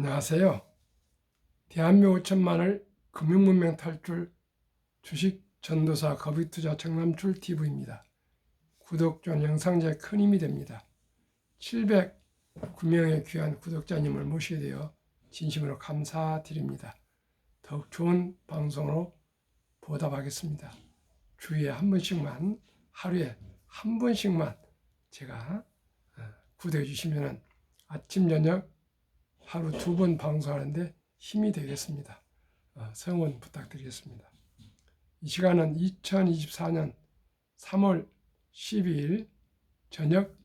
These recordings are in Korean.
안녕하세요. 대한민국 5천만을 금융문명 탈출 주식 전도사 거비투자 정남출 TV입니다. 구독 전 영상제 큰 힘이 됩니다. 709명의 귀한 구독자님을 모시게 되어 진심으로 감사드립니다. 더욱 좋은 방송으로 보답하겠습니다. 주에 한 번씩만, 하루에 한 번씩만 제가 구독해 주시면 아침 저녁 하루 2번 방송하는데 힘이 되겠습니다. 성원 부탁드리겠습니다. 이 시간은 2024년 3월 12일 저녁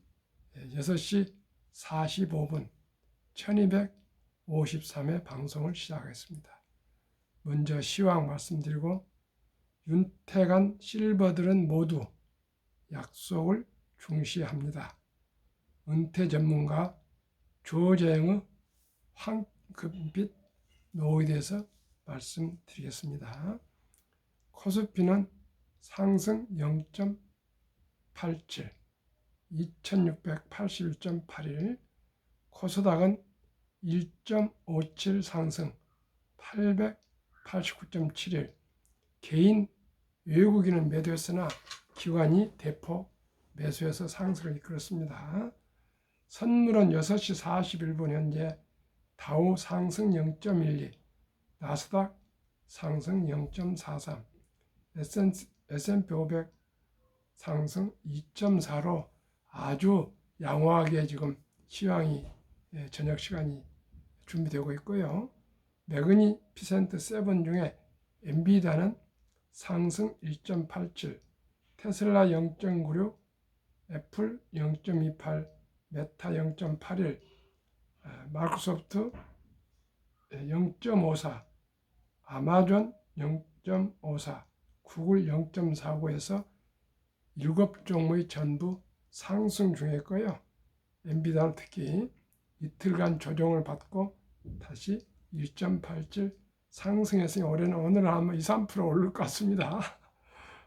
6시 45분 1253회 방송을 시작하겠습니다. 먼저 시황 말씀드리고 윤택한 실버들은 모두 약속을 중시합니다. 은퇴 전문가 조재영의 황금빛 노후에 대해서 말씀드리겠습니다. 코스피는 상승 0.87, 2681.81, 코스닥은 1.57 상승 889.71, 개인 외국인은 매도했으나 기관이 대폭 매수해서 상승을 이끌었습니다. 선물은 6시 41분 현재 다우 상승 0.12, 나스닥 상승 0.43, S&P 500 상승 2.4로 아주 양호하게 지금 시황이 저녁 시간이 준비되고 있고요. 매그니피센트 7 중에 엔비디아는 상승 1.87, 테슬라 0.96, 애플 0.28, 메타 0.81, 마이크로소프트 0.54, 아마존 0.54, 구글 0.49에서 7종목이 전부 상승 중이었고요. 엔비디아는 특히 이틀간 조정을 받고 다시 1.87 상승했으니 올해는 오늘 아마 2, 3% 오를 것 같습니다.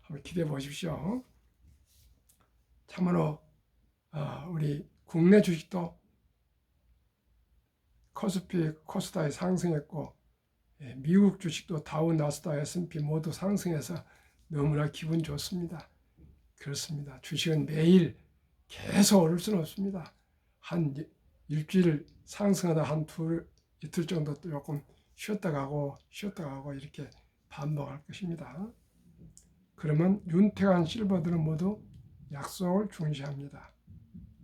한번 기대해 보십시오. 참으로 우리 국내 주식도 코스피, 코스닥이 상승했고 미국 주식도 다우, 나스닥, S&P 모두 상승해서 너무나 기분 좋습니다. 그렇습니다. 주식은 매일 계속 오를 수는 없습니다. 한 일주일 상승하다 한 이틀 정도 또 조금 쉬었다 가고 이렇게 반복할 것입니다. 그러면 윤택한 실버들은 모두 약속을 중시합니다.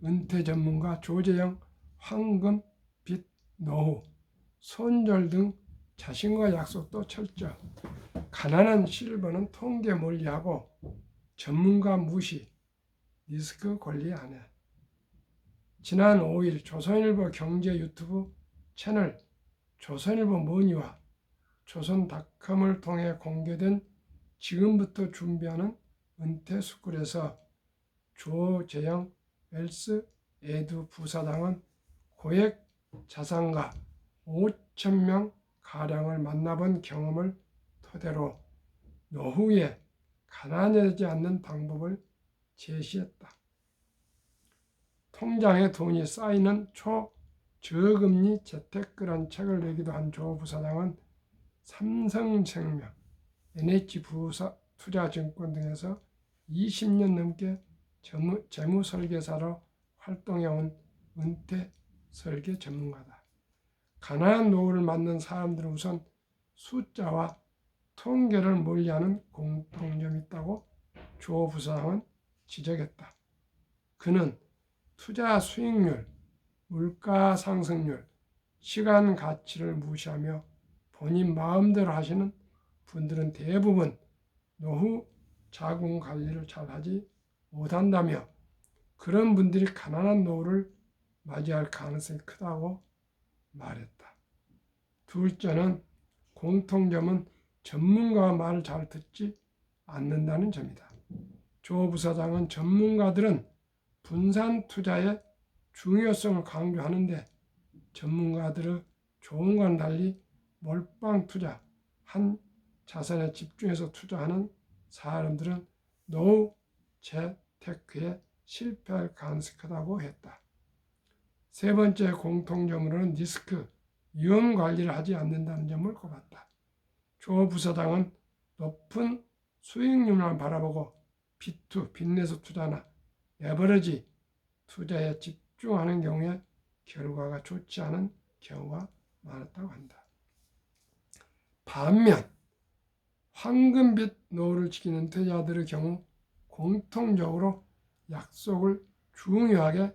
은퇴 전문가 조재영 황금빛 노후, 손절 등 자신과 약속도 철저. 가난한 실버는 통계 몰리하고 전문가 무시, 리스크 관리 안 해. 지난 5일 조선일보 경제 유튜브 채널 조선일보 머니와 조선닷컴을 통해 공개된 지금부터 준비하는 은퇴 스쿨에서 조재영 웰스 에두 부사장은 고액 자산가 5,000명 가량을 만나본 경험을 토대로 노후에 가난해지지 않는 방법을 제시했다. 통장에 돈이 쌓이는 초저금리 재테크란 책을 내기도 한 조 부사장은 삼성생명, NH투자증권 등에서 20년 넘게 재무설계사로 활동해온 은퇴 설계 전문가다. 가난한 노후를 맞는 사람들은 우선 숫자와 통계를 멀리하는 공통점이 있다고 조 부사장은 지적했다. 그는 투자 수익률, 물가 상승률, 시간 가치를 무시하며 본인 마음대로 하시는 분들은 대부분 노후 자금 관리를 잘하지 못한다며 그런 분들이 가난한 노후를 맞이할 가능성이 크다고 말했다. 둘째는 공통점은 전문가와 말을 잘 듣지 않는다는 점이다. 조 부사장은 전문가들은 분산 투자의 중요성을 강조하는데 전문가들의 조언과는 달리 몰빵 투자, 한 자산에 집중해서 투자하는 사람들은 노후 재테크에 실패할 가능성이 크다고 했다. 세 번째 공통점으로는 리스크, 위험 관리를 하지 않는다는 점을 꼽았다. 조 부사장은 높은 수익률만 바라보고 빚내서 투자나 레버리지 투자에 집중하는 경우에 결과가 좋지 않은 경우가 많았다고 한다. 반면 황금빛 노후를 지키는 투자자들의 경우 공통적으로 약속을 중요하게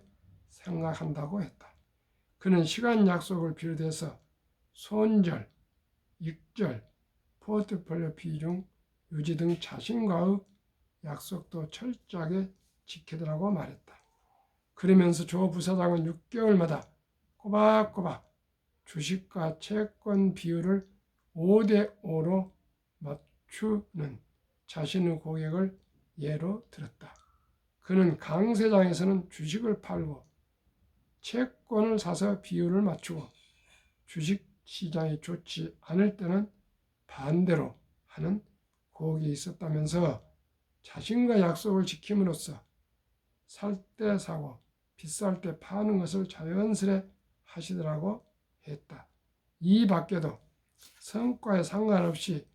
생각한다고 했다. 그는 시간 약속을 비롯해서 손절, 익절, 포트폴리오 비중 유지 등 자신과의 약속도 철저하게 지키더라고 말했다. 그러면서 조 부사장은 6개월마다 꼬박꼬박 주식과 채권 비율을 5대5로 맞추는 자신의 고객을 예로 들었다. 그는 강세장에서는 주식을 팔고 채권을 사서 비율을 맞추고 주식시장이 좋지 않을 때는 반대로 하는 고객이 있었다면서 자신과 약속을 지킴으로써 살 때 사고 비쌀 때 파는 것을 자연스레 하시더라고 했다. 이 밖에도 성과에 상관없이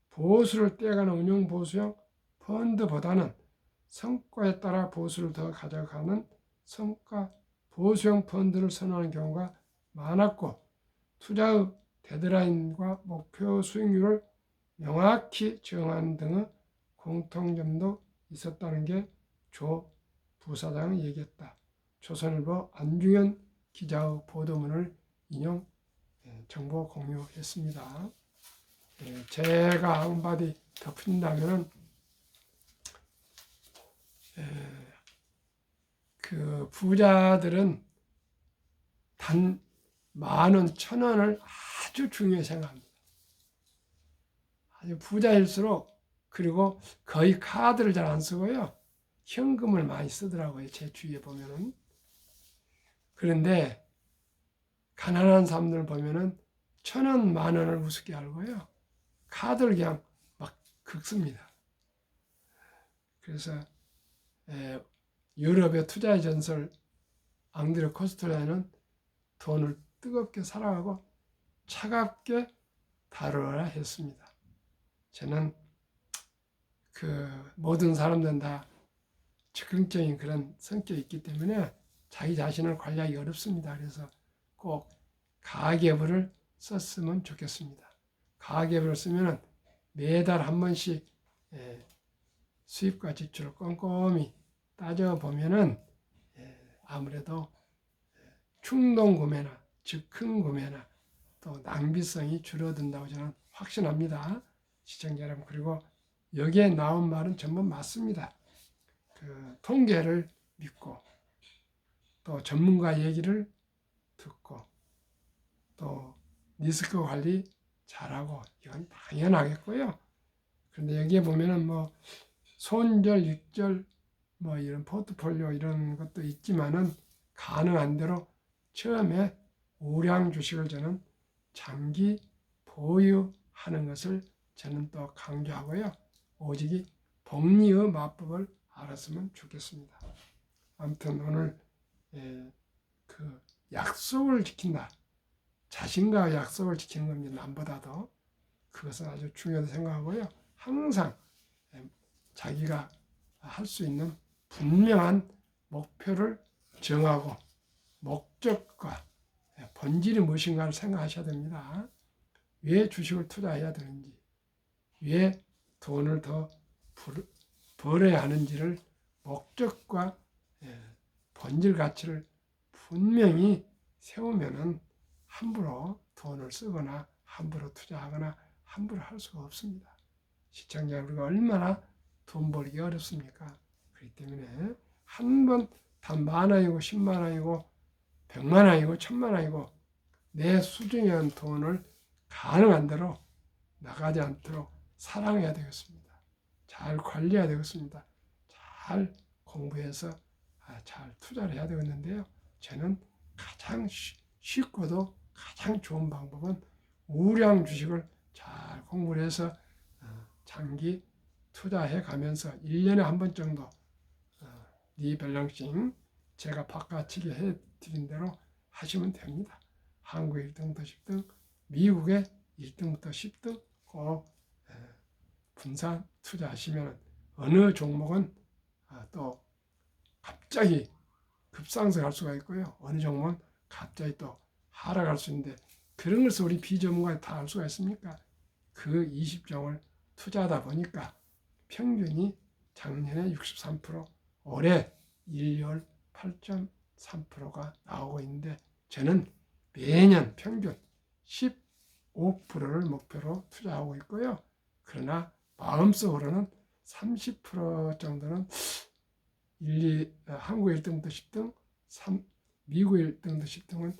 보수를 떼가는 운용 보수형 펀드보다는 성과에 따라 보수를 더 가져가는 성과 보수형 펀드를 선호하는 경우가 많았고 투자의 데드라인과 목표 수익률을 명확히 정하는 등의 공통점도 있었다는 게 조 부사장이 얘기했다. 조선일보 안중현 기자의 보도문을 인용 정보 공유했습니다. 제가 한마디 덧붙인다면 그 부자들은 단 10,000원, 1,000원을 아주 중요히 생각합니다. 아주 부자일수록 그리고 거의 카드를 잘 안 쓰고요. 현금을 많이 쓰더라고요. 제 주위에 보면은. 그런데 가난한 사람들 보면은 1,000원, 10,000원을 우습게 알고요. 카드를 그냥 막 긁습니다. 그래서 유럽의 투자의 전설 앙드레 코스텔라는 돈을 뜨겁게 사랑하고 차갑게 다루어야 했습니다. 저는 그 모든 사람들은 다 즉흥적인 그런 성격이 있기 때문에 자기 자신을 관리하기 어렵습니다. 그래서 꼭 가계부를 썼으면 좋겠습니다. 가계부를 쓰면 매달 한 번씩 수입과 지출을 꼼꼼히 따져보면은 아무래도 충동 구매나 즉흥 구매나 또 낭비성이 줄어든다고 저는 확신합니다. 시청자 여러분, 그리고 여기에 나온 말은 전부 맞습니다. 그 통계를 믿고 또 전문가 얘기를 듣고 또 리스크 관리 잘하고 이건 당연하겠고요. 그런데 여기에 보면은 뭐 손절, 익절 뭐 이런 포트폴리오 이런 것도 있지만은 가능한 대로 처음에 우량 주식을 저는 장기 보유하는 것을 저는 또 강조하고요. 오직이 복리의 마법을 알았으면 좋겠습니다. 아무튼 오늘 그 약속을 지킨다. 자신과 약속을 지키는 겁니다. 남보다도 그것은 아주 중요하다고 생각하고요. 항상 자기가 할 수 있는 분명한 목표를 정하고 목적과 본질이 무엇인가를 생각하셔야 됩니다. 왜 주식을 투자해야 되는지, 왜 돈을 더 벌어야 하는지를 목적과 본질 가치를 분명히 세우면은 함부로 돈을 쓰거나 함부로 투자하거나 함부로 할 수가 없습니다. 시청자, 우리가 얼마나 돈 벌기 어렵습니까? 그렇기 때문에 한 번 단 10,000원이고 100,000원이고 1,000,000원이고 1,000,000원이고 내 수중에 돈을 가능한 대로 나가지 않도록 사랑해야 되겠습니다. 잘 관리해야 되겠습니다. 잘 공부해서 잘 투자를 해야 되겠는데요. 저는 가장 쉽고도 가장 좋은 방법은 우량 주식을 잘 공부를 해서 장기 투자해 가면서 1년에 한 번 정도 리밸런싱 제가 바꿔치기 해드린 대로 하시면 됩니다. 한국의 1등부터 10등, 미국의 1등부터 10등 꼭 분산 투자하시면 어느 종목은 또 갑자기 급상승할 수가 있고요. 어느 종목은 갑자기 또 하락할 수 있는데 그런 것을 우리 비전문가에 다 알 수가 있습니까? 그 20종을 투자하다 보니까 평균이 작년에 63%, 올해 1월 8.3%가 나오고 있는데 저는 매년 평균 15%를 목표로 투자하고 있고요. 그러나 마음속으로는 30% 정도는 한국 1등부터 10등, 미국 1등부터 10등은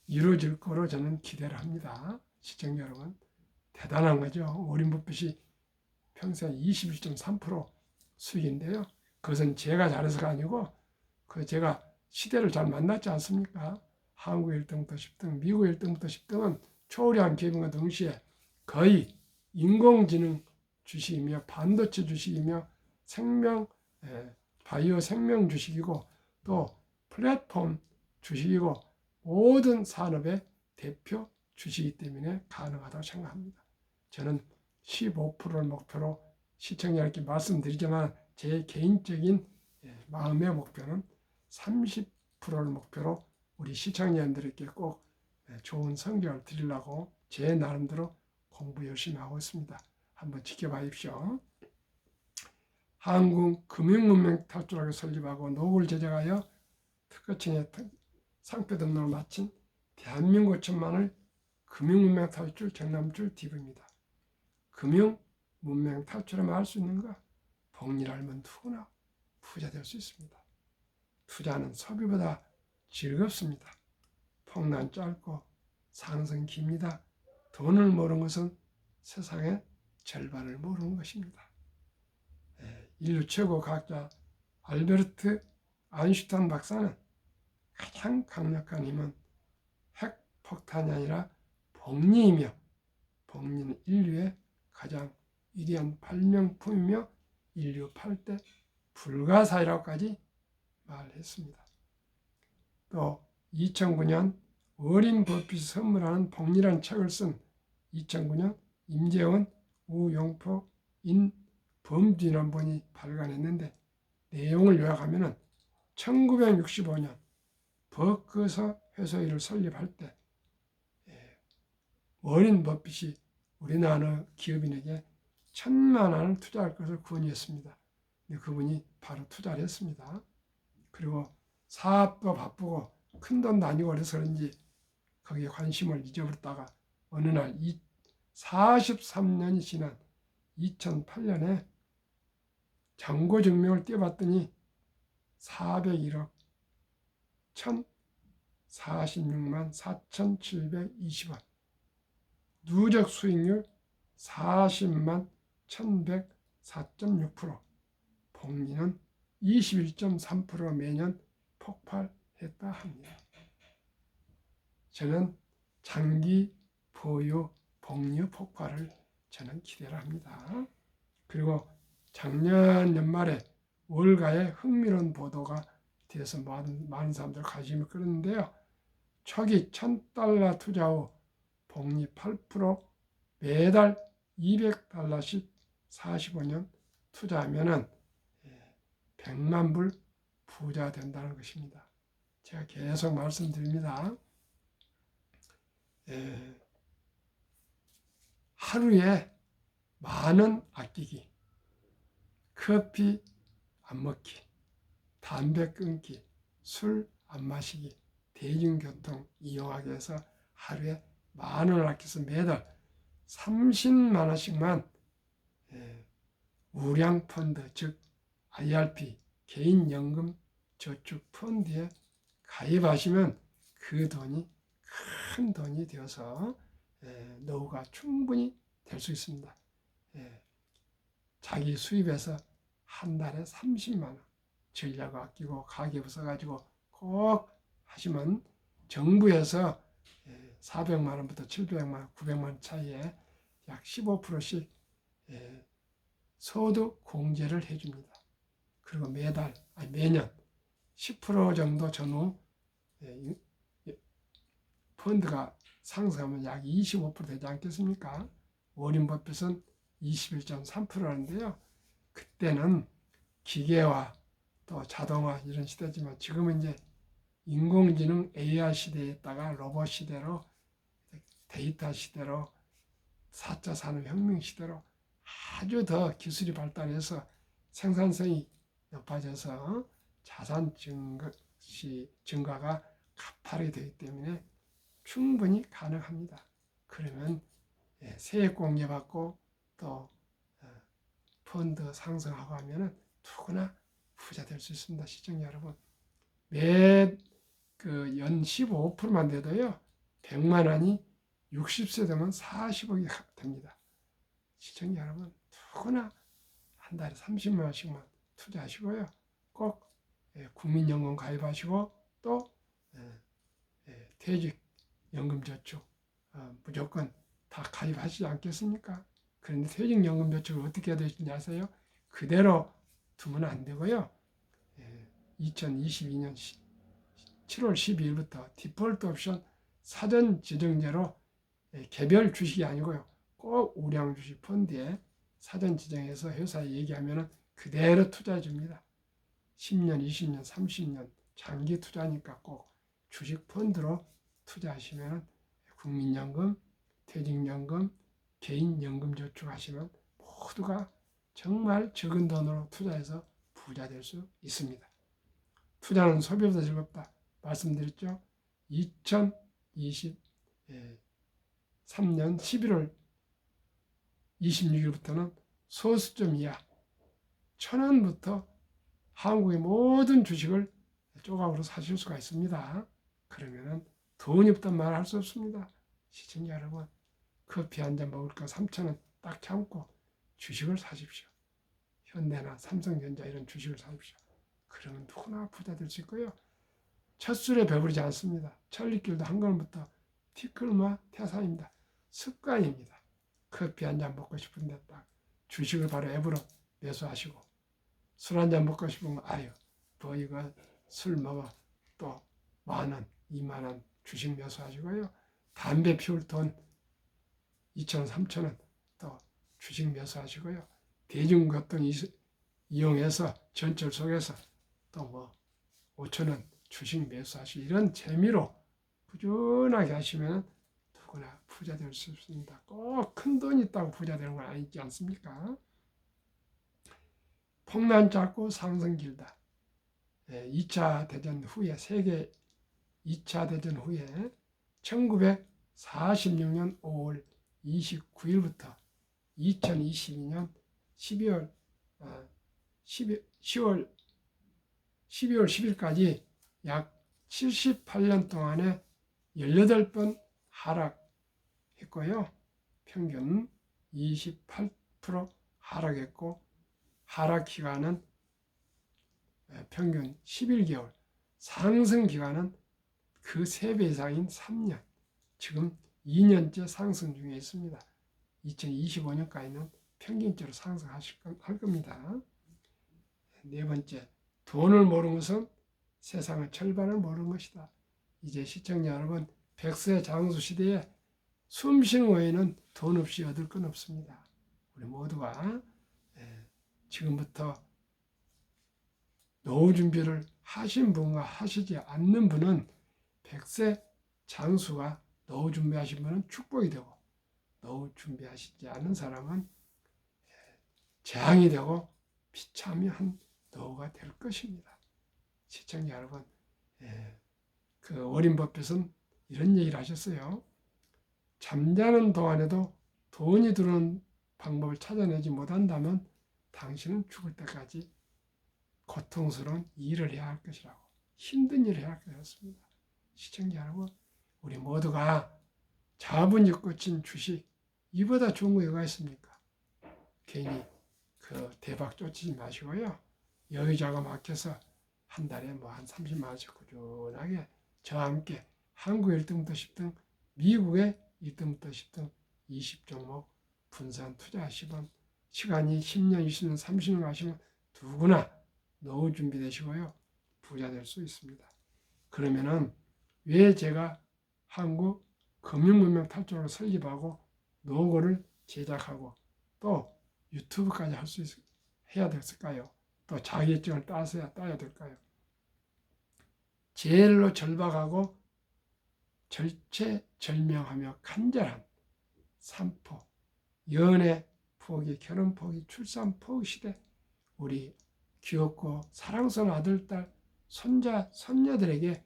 이루어질 거로 저는 기대를 합니다. 시청자 여러분, 대단한 거죠. 워렌 버핏이 평생 21.3% 수익인데요. 그것은 제가 잘해서가 아니고 제가 시대를 잘 만났지 않습니까? 한국 1등부터 10등, 미국 1등부터 10등은 초월한 기업과 동시에 거의 인공지능 주식이며 반도체 주식이며 바이오 생명 주식이고 또 플랫폼 주식이고 모든 산업의 대표 주식이기 때문에 가능하다고 생각합니다. 저는 15%를 목표로 시청자께 말씀드리지만 제 개인적인 마음의 목표는 30%를 목표로 우리 시청자들에게 꼭 좋은 성적을 드리려고 제 나름대로 공부 열심히 하고 있습니다. 한번 지켜봐십시오. 한국금융문명 탈출하게 설립하고 노후를 제작하여 특허청에 상표 등록을 마친 대한민국 천만을 금융문명 탈출 정남줄 DV입니다. 금융문명 탈출하면 할 수 있는가? 복리를 알면 누구나 부자 될 수 있습니다. 투자는 소비보다 즐겁습니다. 폭락 짧고 상승 깁니다. 돈을 모르는 것은 세상의 절반을 모르는 것입니다. 인류 최고 과학자 알베르트 아인슈타인 박사는 가장 강력한 힘은 핵폭탄이 아니라 복리이며 복리는 인류의 가장 위대한 발명품이며 인류 8대 불가사의라고까지 말했습니다. 또 2009년 워렌 버핏이 선물하는 복리라는 책을 쓴 2009년 임재원 우용포인 범진원본이 발간했는데 내용을 요약하면 1965년 버크셔 회사를 설립할 때 워렌 버핏이 우리나라 기업인에게 1,000만 원을 투자할 것을 권유했습니다. 그분이 바로 투자를 했습니다. 그리고 사업도 바쁘고 큰돈도 아니고 그래서 그런지 거기에 관심을 잊어버렸다가 어느 날 43년이 지난 2008년에 정고증명을 떼봤더니 401억 1,046만 4,720원 누적 수익률 40만 1,104.6% 복리는 21.3% 매년 폭발했다 합니다. 저는 장기 보유 복리 폭발을 저는 기대를 합니다. 그리고 작년 연말에 월가의 흥미로운 보도가 되어서 많은 사람들 관심을 끌었는데요. 초기 $1,000 투자 후 복리 8% 매달 $200씩 45년 투자하면 100만 불 부자 된다는 것입니다. 제가 계속 말씀드립니다. 하루에 10,000원 아끼기, 커피 안 먹기, 담배 끊기, 술 안 마시기, 대중교통 이용하기 해서 하루에 10,000원을 아껴서 매달 30만 원씩만 우량펀드, 즉 IRP, 개인연금 저축 펀드에 가입하시면 그 돈이 큰 돈이 되어서 노후가 충분히 될 수 있습니다. 자기 수입에서 한 달에 30만 원 전략 아끼고 가계부 써가지고 꼭 하시면 정부에서 400만 원부터 700만 원, 900만 원 차이에 약 15%씩 소득 공제를 해줍니다. 그리고 매년 10% 정도 전후 펀드가 상승하면 약 25% 되지 않겠습니까? 워렌 버핏은 21.3%라는데요. 그때는 기계화 또 자동화 이런 시대지만 지금은 이제 인공지능 AI 시대에다가 로봇 시대로 데이터 시대로 4차 산업혁명 시대로 아주 더 기술이 발달해서 생산성이 높아져서 자산 증가가 가파르게 되기 때문에 충분히 가능합니다. 그러면 세액 공제받고 또 펀드 상승하고 하면은 누구나 부자 될 수 있습니다. 시청자 여러분. 매 연 15%만 돼도요. 100만 원이 60세 되면 40억이 됩니다. 시청자 여러분, 누구나 한 달에 30만 원씩만 투자하시고요. 꼭 국민연금 가입하시고 또 퇴직연금저축 무조건 다 가입하시지 않겠습니까? 그런데 퇴직연금저축을 어떻게 해야 되는지 아세요? 그대로 두면 안 되고요. 2022년 7월 12일부터 디폴트 옵션 사전 지정제로 개별 주식이 아니고요. 꼭 우량 주식 펀드에 사전 지정해서 회사에 얘기하면 그대로 투자해 줍니다. 10년, 20년, 30년 장기 투자니까 꼭 주식 펀드로 투자하시면 국민연금, 퇴직연금, 개인연금 저축하시면 모두가 정말 적은 돈으로 투자해서 부자 될 수 있습니다. 투자는 소비보다 즐겁다 말씀드렸죠. 2023년 11월 26일부터는 소수점 이하 1,000원부터 한국의 모든 주식을 조각으로 사실 수가 있습니다. 그러면은 돈이 없단 말 할 수 없습니다. 시청자 여러분, 커피 한 잔 먹을 거 3,000원 딱 참고 주식을 사십시오. 현대나 삼성전자 이런 주식을 사십시오. 그러면 누구나 부자 될 수 있고요. 첫 술에 배부르지 않습니다. 천리길도 한 걸음부터 티끌마 태산입니다. 습관입니다. 커피 한 잔 먹고 싶은데 딱 주식을 바로 앱으로 매수하시고 술 한 잔 먹고 싶으면 아유 뭐 이거 술 먹어 또 10,000원, 20,000원 주식 매수하시고요. 담배 피울 돈 2,000원, 3,000원 또 주식 매수하시고요. 대중교통 이용해서 전철 속에서 또 뭐 5,000원 주식 매수하시고 이런 재미로 꾸준하게 하시면 누구나 부자 될 수 있습니다. 꼭 큰 돈이 있다고 부자 되는 건 아니지 않습니까? 폭난 짧고 상승 길다. 2차 대전 후에 세계 2차 대전 후에 1946년 5월 29일부터 2022년 12월 10일까지 약 78년 동안에 18번 하락했고요. 평균 28% 하락했고 하락 기간은 평균 11개월, 상승 기간은 그 3배 이상인 3년, 지금 2년째 상승 중에 있습니다. 2025년까지는 평균적으로 상승할 겁니다. 네 번째, 돈을 모르는 것은 세상의 절반을 모르는 것이다. 이제 시청자 여러분, 백세 장수 시대에 숨쉬는 외에는 돈 없이 얻을 건 없습니다. 우리 모두가 지금부터 노후 준비를 하신 분과 하시지 않는 분은 백세 장수가 노후 준비하신 분은 축복이 되고 노후 준비하시지 않은 사람은 재앙이 되고 비참한 노후가 될 것입니다. 시청자 여러분, 그 워렌 버핏은 이런 얘기를 하셨어요. 잠자는 동안에도 돈이 들어오는 방법을 찾아내지 못한다면 당신은 죽을 때까지 고통스러운 일을 해야 할 것이라고, 힘든 일을 해야 할 것이었습니다. 시청자 여러분, 우리 모두가 자본이 꽂힌 주식, 이보다 좋은 거 뭐가 있습니까? 괜히 그 대박 쫓지 마시고요. 여유자가 막혀서 한 달에 뭐 한 30만 원씩 꾸준하게 저와 함께 한국 1등부터 10등, 미국의 1등부터 10등 20종목 분산 투자하시면 시간이 10년, 20년, 30년 가시면 누구나 노후 준비되시고요. 부자 될 수 있습니다. 그러면은 왜 제가 한국 금융문명 탈출을 설립하고 노고를 제작하고 또 유튜브까지 할 수 해야 됐을까요? 또 자격증을 따야 될까요? 제일로 절박하고 절체절명하며 간절한 산포, 연애 포기, 결혼 포기, 출산 포기 시대 우리 귀엽고 사랑스러운 아들, 딸, 손자, 손녀들에게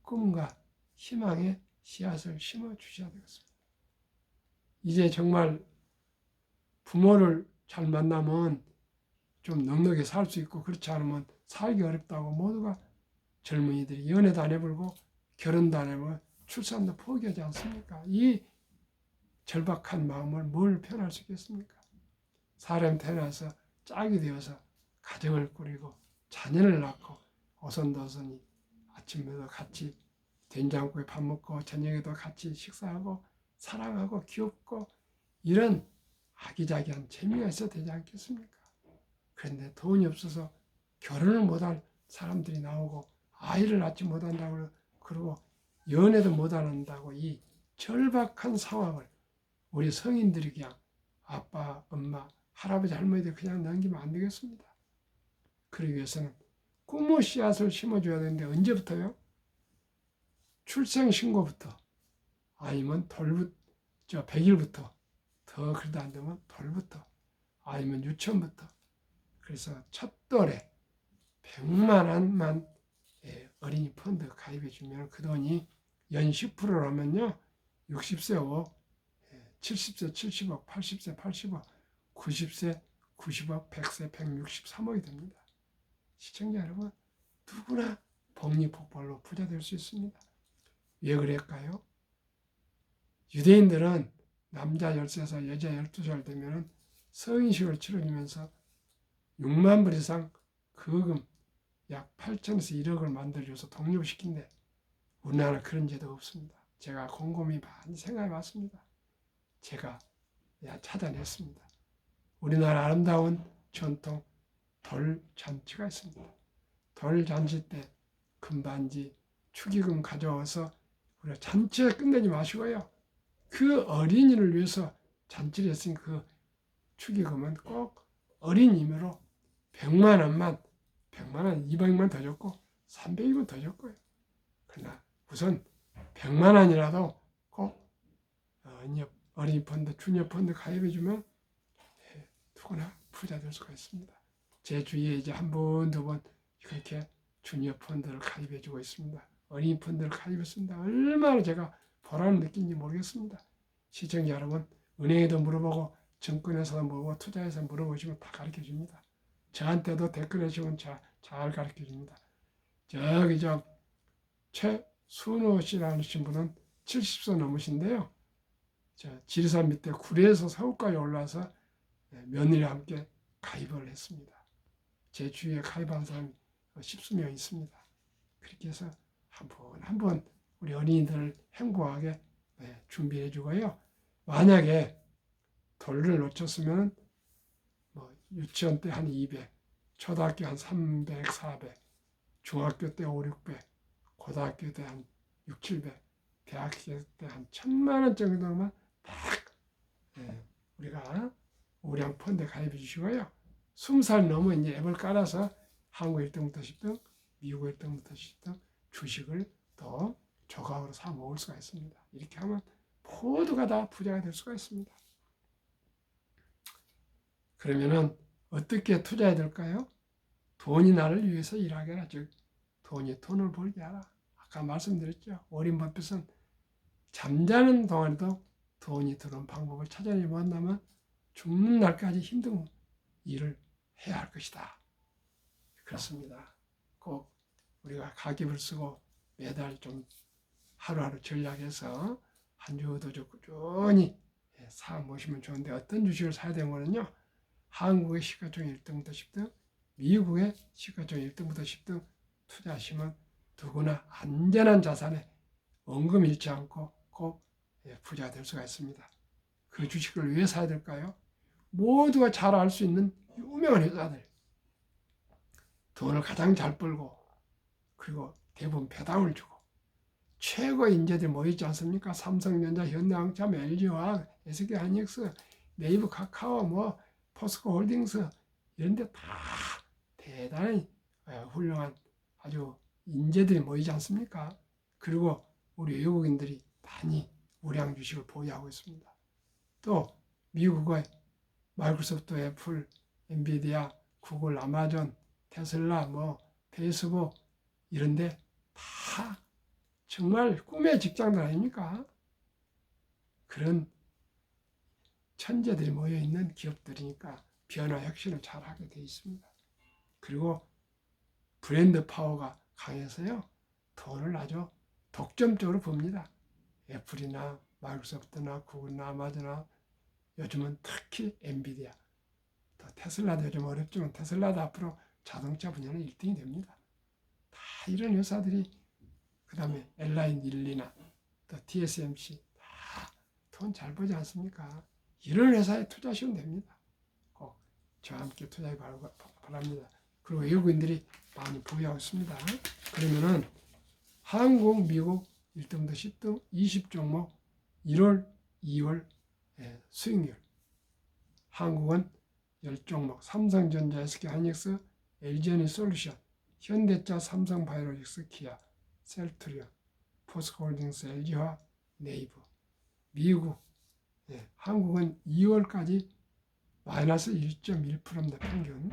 꿈과 희망의 씨앗을 심어주셔야 되겠습니다. 이제 정말 부모를 잘 만나면 좀 넉넉히 살 수 있고 그렇지 않으면 살기 어렵다고 모두가 젊은이들이 연애도 안 해보고 결혼도 안 해보고 출산도 포기하지 않습니까? 이 절박한 마음을 뭘 표현할 수 있겠습니까? 사람 태어나서 짝이 되어서 가정을 꾸리고 자녀를 낳고 오손도손이 아침에도 같이 된장국에 밥 먹고 저녁에도 같이 식사하고 사랑하고 귀엽고 이런 아기자기한 재미가 있어야 되지 않겠습니까? 그런데 돈이 없어서 결혼을 못할 사람들이 나오고 아이를 낳지 못한다고 그러고 연애도 못한다고 이 절박한 상황을 우리 성인들이 그냥 아빠, 엄마, 할아버지, 할머니들 그냥 넘기면 안 되겠습니다. 그러기 위해서는 꿈의 씨앗을 심어줘야 되는데 언제부터요? 출생신고부터 아니면 100일부터 더 그래도 안 되면 돌부터 아니면 유치원부터 그래서 첫 돌에 100만 원만 어린이 펀드 가입해 주면 그 돈이 연 10%라면요 60세 5억 70세 70억 80세 80억 90세 90억 100세 163억이 됩니다. 시청자 여러분 누구나 복리복벌로 부자 될 수 있습니다. 왜 그럴까요? 유대인들은 남자 13살 여자 12살 되면 성인식을 치러주면서 6만 불 이상 거금 약 8천에서 1억을 만들어줘서 독립시킨데 우리나라는 그런 제도가 없습니다. 제가 곰곰이 많이 생각해 봤습니다. 제가 찾아냈습니다. 우리나라 아름다운 전통 돌잔치가 있습니다. 돌잔치 때 금반지, 축의금 가져와서 우리가 잔치에 끝내지 마시고요. 그 어린이를 위해서 잔치를 했으니 그 축의금은 꼭 어린이로 100만 원만 100만 원, 200만 더 줬고 300이면 더 줬고요. 그러나 우선 100만 원이라도 꼭 어린이 펀드, 주니어 펀드 가입해주면 누구나 부자 될 수가 있습니다. 제 주위에 이제 한 번, 두 번 그렇게 주니어 펀드를 가입해주고 있습니다. 어린이 펀드를 가입했습니다. 얼마나 제가 보람을 느낀지 모르겠습니다. 시청자 여러분, 은행에도 물어보고 증권회사도 물어보고 투자회사 물어보시면 다 가르쳐줍니다. 저한테도 댓글 해주시면 잘 가르쳐줍니다. 저기 최순호 씨라는 분은 70세 넘으신데요. 지리산 밑에 구리에서 서울까지 올라와서 며느리와 함께 가입을 했습니다. 제 주위에 가입한 사람이 10수명 있습니다. 그렇게 해서 한 번 우리 어린이들을 행복하게 준비해 주고요. 만약에 돌을 놓쳤으면 유치원 때 한 200, 초등학교 한 300, 400, 중학교 때 5, 600, 고등학교 때 한 6, 700, 대학교 때 한 1000만 원 정도만 딱 우리가 우량 펀드에 가입해 주시고요. 20살 넘으면 이제 앱을 깔아서 한국 1등부터 10등, 미국 1등부터 10등 주식을 더 조각으로 사 모을 수가 있습니다. 이렇게 하면 모두가 다 부자가 될 수가 있습니다. 그러면은 어떻게 투자해야 될까요? 돈이 나를 위해서 일하게 하라. 즉 돈을 벌게 하라. 아까 말씀드렸죠. 워런 버핏은 잠자는 동안에도 돈이 들어온 방법을 찾아내지 못한다면 죽는 날까지 힘든 일을 해야 할 것이다. 그렇습니다. 꼭 우리가 가계부를 쓰고 매달 좀 하루하루 전략해서 한 주도 좀 꾸준히 사 모시면 좋은데 어떤 주식을 사야 되는거는요. 한국의 시가총 1등부터 10등, 미국의 시가총 1등부터 10등 투자하시면 누구나 안전한 자산에 원금 잃지 않고 꼭 부자가 될 수가 있습니다. 그 주식을 왜 사야 될까요? 모두가 잘 알 수 있는 유명한 회사들, 돈을 가장 잘 벌고 그리고 대부분 배당을 주고 최고 인재들이 모였지 않습니까? 삼성전자, 현대항참, LG화학, SK하이닉스, 네이버, 카카오, 뭐 포스코홀딩스 이런 데 다 대단히 훌륭한 아주 인재들이 모이지 않습니까? 그리고 우리 외국인들이 많이 우량 주식을 보유하고 있습니다. 또 미국의 마이크로소프트, 애플, 엔비디아, 구글, 아마존, 테슬라, 뭐 페이스북 이런데 다 정말 꿈의 직장들 아닙니까? 그런 천재들이 모여있는 기업들이니까 변화 혁신을 잘하게 되어 있습니다. 그리고 브랜드 파워가 강해서요. 돈을 아주 독점적으로 봅니다. 애플이나 마이크로소프트나 구글이나 아마존이나 요즘은 특히 엔비디아, 또 테슬라도 요즘 어렵지만 테슬라도 앞으로 자동차 분야는 1등이 됩니다. 다 이런 회사들이 그 다음에 LI닐리나 또 TSMC 다 돈 잘 벌지 않습니까? 이런 회사에 투자하시면 됩니다. 꼭 저와 함께 투자해 바랍니다. 그리고 외국인들이 많이 보유하고 있습니다. 그러면은 한국, 미국 1등부터 10등 20종목 1월, 2월 수익률. 한국은 10종목 삼성전자, SK하이닉스, LG에너지솔루션, 현대차, 삼성바이오로직스, 기아, 셀트리온, 포스코홀딩스, LG화, 네이버. 미국, 한국은 2월까지 마이너스 1.1%입니다. 평균.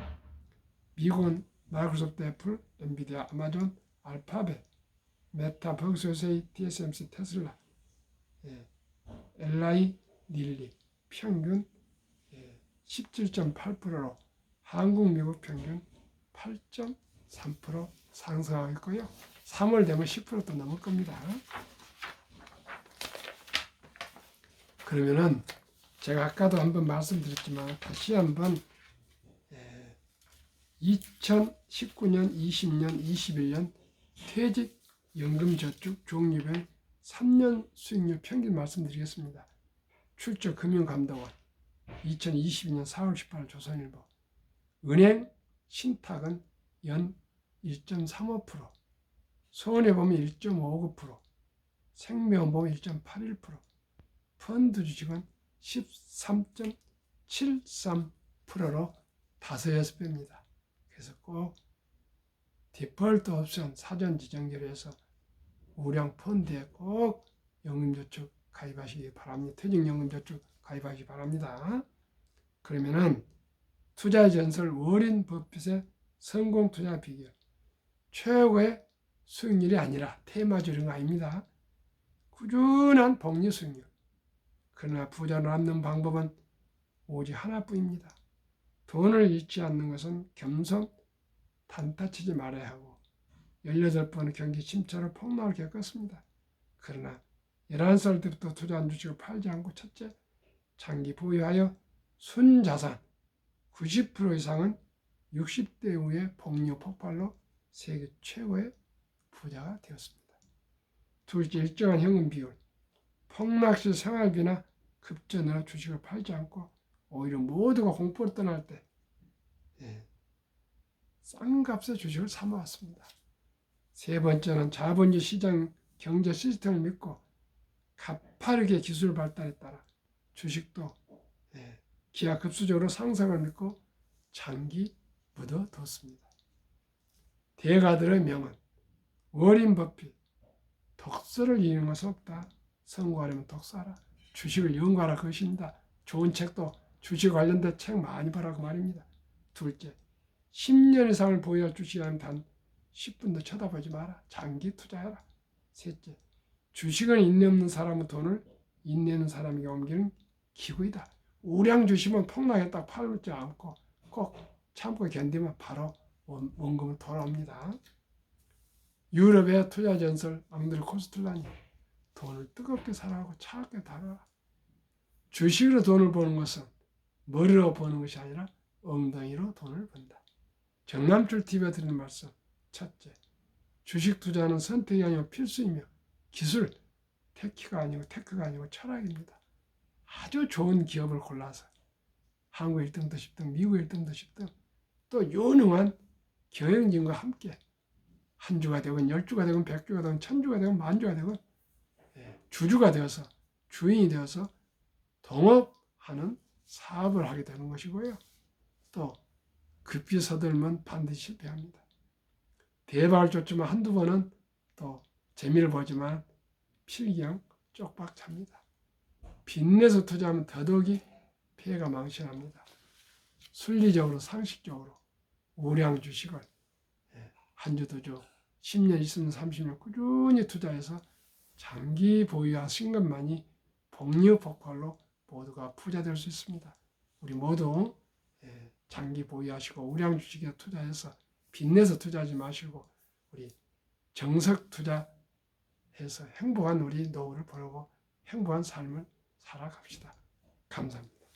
미국은 마이크로소프트, 애플, 엔비디아, 아마존, 알파벳, 메타, 버그소세이, TSMC, 테슬라, LI닐리 평균 17.8%로 한국, 미국 평균 8.3% 상승하고 있고요. 3월 되면 10%도 넘을 겁니다. 그러면은 제가 아까도 한번 말씀드렸지만 다시 한번 2019년, 20년, 21년 퇴직연금저축 종류별 3년 수익률 평균 말씀드리겠습니다. 출처 금융감독원 2022년 4월 18일 조선일보. 은행 신탁은 연 1.35%, 손해보험 1.59%, 생명보험 1.81%, 펀드 주식은 13.73%로 5-6배입니다. 그래서 꼭 디폴트 옵션 사전 지정결에서 우량 펀드에 꼭 연금저축 가입하시기 바랍니다. 퇴직연금저축 가입하시기 바랍니다. 그러면은 투자의 전설 워렌 버핏의 성공 투자 비결. 최고의 수익률이 아니라 테마주 이런 거 아닙니다. 꾸준한 복리 수익률. 그러나 부자를 얻는 방법은 오직 하나뿐입니다. 돈을 잃지 않는 것은 겸손, 단타치지 말아야 하고 18번의 경기 침체로 폭락을 겪었습니다. 그러나 11살 때부터 투자한 주식을 팔지 않고 첫째, 장기 보유하여 순자산 90% 이상은 60대 이후에 복리 폭발로 세계 최고의 부자가 되었습니다. 둘째, 일정한 현금 비율. 폭락시 생활비나 급전으로 주식을 팔지 않고 오히려 모두가 공포로 떠날 때 싼 값에 주식을 사모았습니다. 세 번째는 자본주의 시장 경제 시스템을 믿고 가파르게 기술 발달에 따라 주식도 기하급수적으로 상승을 믿고 장기 묻어뒀습니다. 대가들의 명언. 워렌 버핏. 독서를 잃는 것은 없다. 성공하려면 독서하라. 주식을 연구하라 그것입니다. 좋은 책도 주식 관련된 책 많이 보라고 말입니다. 둘째, 10년 이상을 보유할 주식이라면 단 10분도 쳐다보지 마라. 장기 투자해라. 셋째, 주식은 인내 없는 사람은 돈을 인내하는 사람에게 옮기는 기구이다. 우량 주식은 폭락했다 팔지 않고 꼭 참고 견디면 바로 원금은 돌아옵니다. 유럽의 투자 전설 앙드레 코스텔라니. 돈을 뜨겁게 사랑하고 차갑게 다뤄라. 주식으로 돈을 버는 것은 머리로 버는 것이 아니라 엉덩이로 돈을 번다. 정남출 TV가 드리는 말씀. 첫째, 주식 투자는 선택이 아니고 필수이며 기술, 테크가 아니고 철학입니다. 아주 좋은 기업을 골라서 한국 1등도 10등, 미국 1등도 10등, 또 유능한 경영진과 함께 한 주가 되건 10주가 되건 100주가 되건 1000주가 되건 만주가 되건 주주가 되어서 주인이 되어서 동업하는 사업을 하게 되는 것이고요. 또 급히 서들면 반드시 실패합니다. 대박을 쫓지만 한두 번은 또 재미를 보지만 필경 쪽박 찹니다. 빚내서 투자하면 더더욱이 피해가 망신합니다. 순리적으로 상식적으로 우량 주식을 한 주 두 주 10년, 20년, 30년 꾸준히 투자해서 장기 보유하신 것만이 복리후폭발로 모두가 부자 될 수 있습니다. 우리 모두 장기 보유하시고 우량 주식에 투자해서 빚내서 투자하지 마시고 우리 정석 투자해서 행복한 우리 노후를 보내고 행복한 삶을 살아갑시다. 감사합니다.